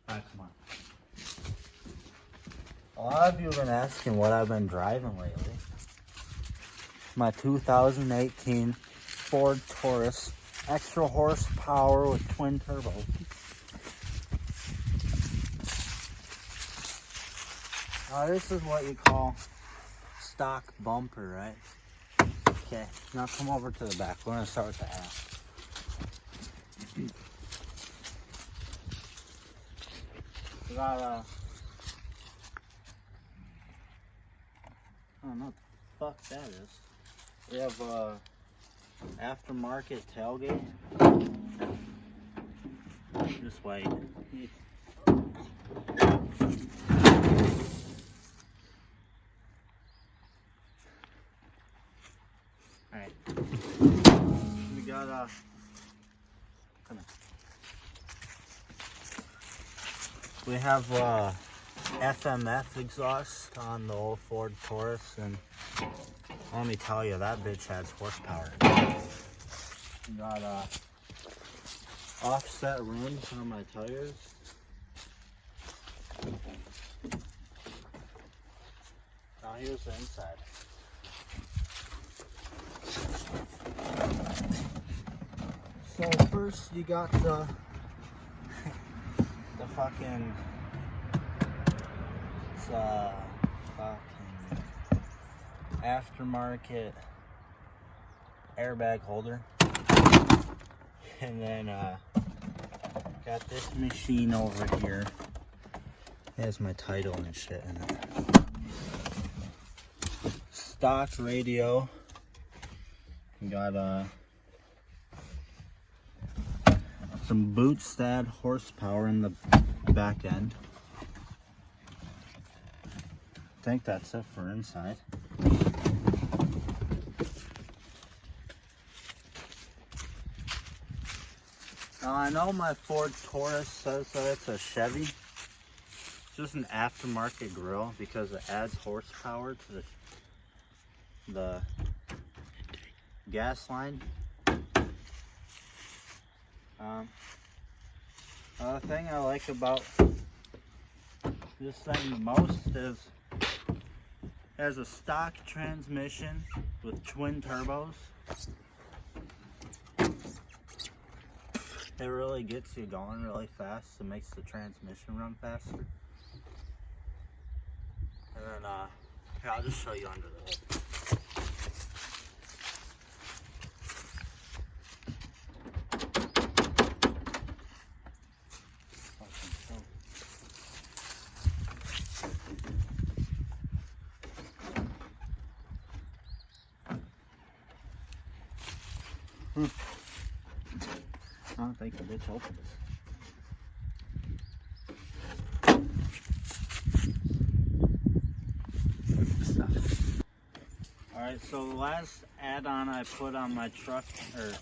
Alright, come on. A lot of you have been asking what I've been driving lately. My 2018 Ford Taurus, extra horsepower with twin turbo. Now this is what you call stock bumper, right? Okay, now come over to the back. We're gonna start with the ass. We got I don't know what the fuck that is. We have a aftermarket tailgate. Just wait. Alright. We got come on. We have FMF exhaust on the old Ford Taurus, and let me tell you, that bitch has horsepower. We got offset rims on my tires. Now here's the inside. So first you got the fucking, it's fucking aftermarket airbag holder. And then got this machine over here. It has my title and shit in it. Stock radio. Got some bootstad horsepower in the back end. I think that's it for inside. Now I know my Ford Taurus says that it's a Chevy. It's just an aftermarket grill because it adds horsepower to the gas line. Another thing I like about this thing the most is it has a stock transmission with twin turbos. It really gets you going really fast. It makes the transmission run faster. And then, here, I'll just show you under the hood. I don't think the bitch opened it. Alright, so the last add-on I put on my truck, or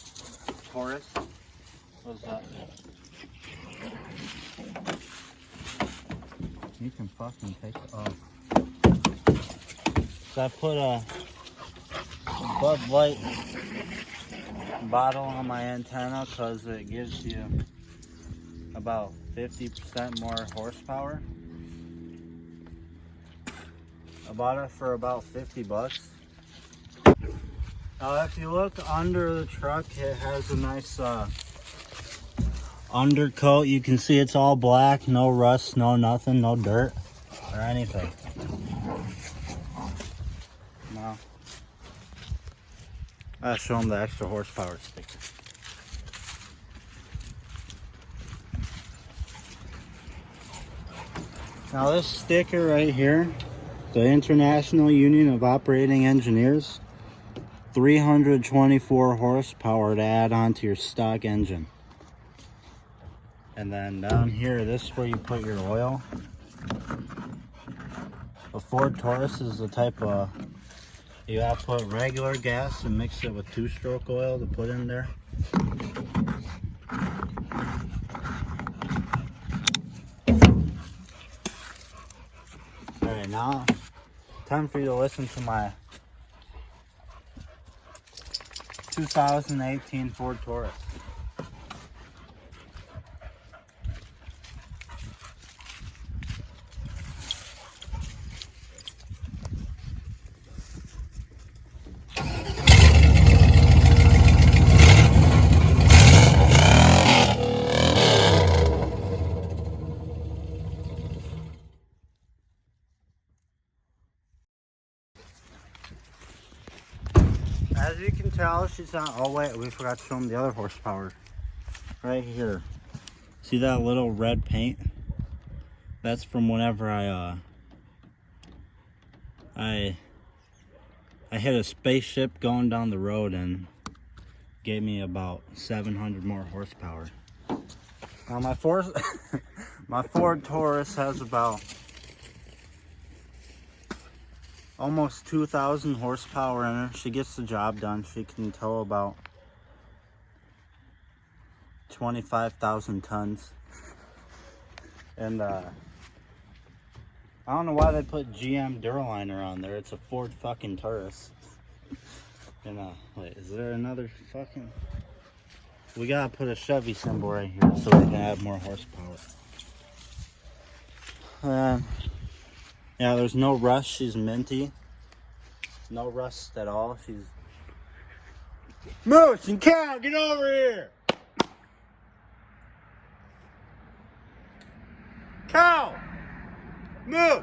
Taurus, was you can fucking take it off. So I put a Bud Light bottle on my antenna because it gives you about 50% more horsepower. I bought it for about 50 bucks. Now if you look under the truck, it has a nice undercoat. You can see it's all black, no rust, no nothing, no dirt or anything. Now I'll show them the extra horsepower sticker. Now this sticker right here, the International Union of Operating Engineers, 324 horsepower to add on to your stock engine. And then down here, this is where you put your oil. The Ford Taurus is the type of, you have to put regular gas and mix it with two-stroke oil to put in there. Alright, now time for you to listen to my 2018 Ford Taurus. tell she's not. Oh wait, we forgot to show them the other horsepower. Right here. See that little red paint? That's from whenever I hit a spaceship going down the road and gave me about 700 more horsepower. Now my Ford Taurus has about almost 2,000 horsepower in her. She gets the job done. She can tow about 25,000 tons. And I don't know why they put GM Duraliner on there. It's a Ford fucking Taurus. And wait, is there another fucking... We gotta put a Chevy symbol right here so we can add more horsepower. Yeah, there's no rust. She's minty. No rust at all. She's... Moose and Cow, get over here! Cow! Moose!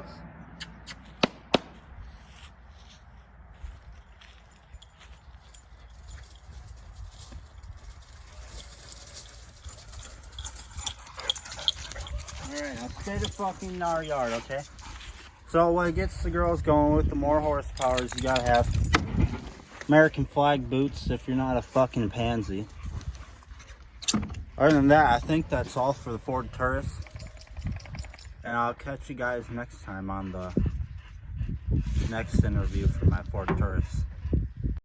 Alright, now stay the fucking in our yard, okay? So what gets the girls going with the more horsepower is you gotta have American flag boots if you're not a fucking pansy. Other than that, I think that's all for the Ford Taurus. And I'll catch you guys next time on the next interview for my Ford Taurus.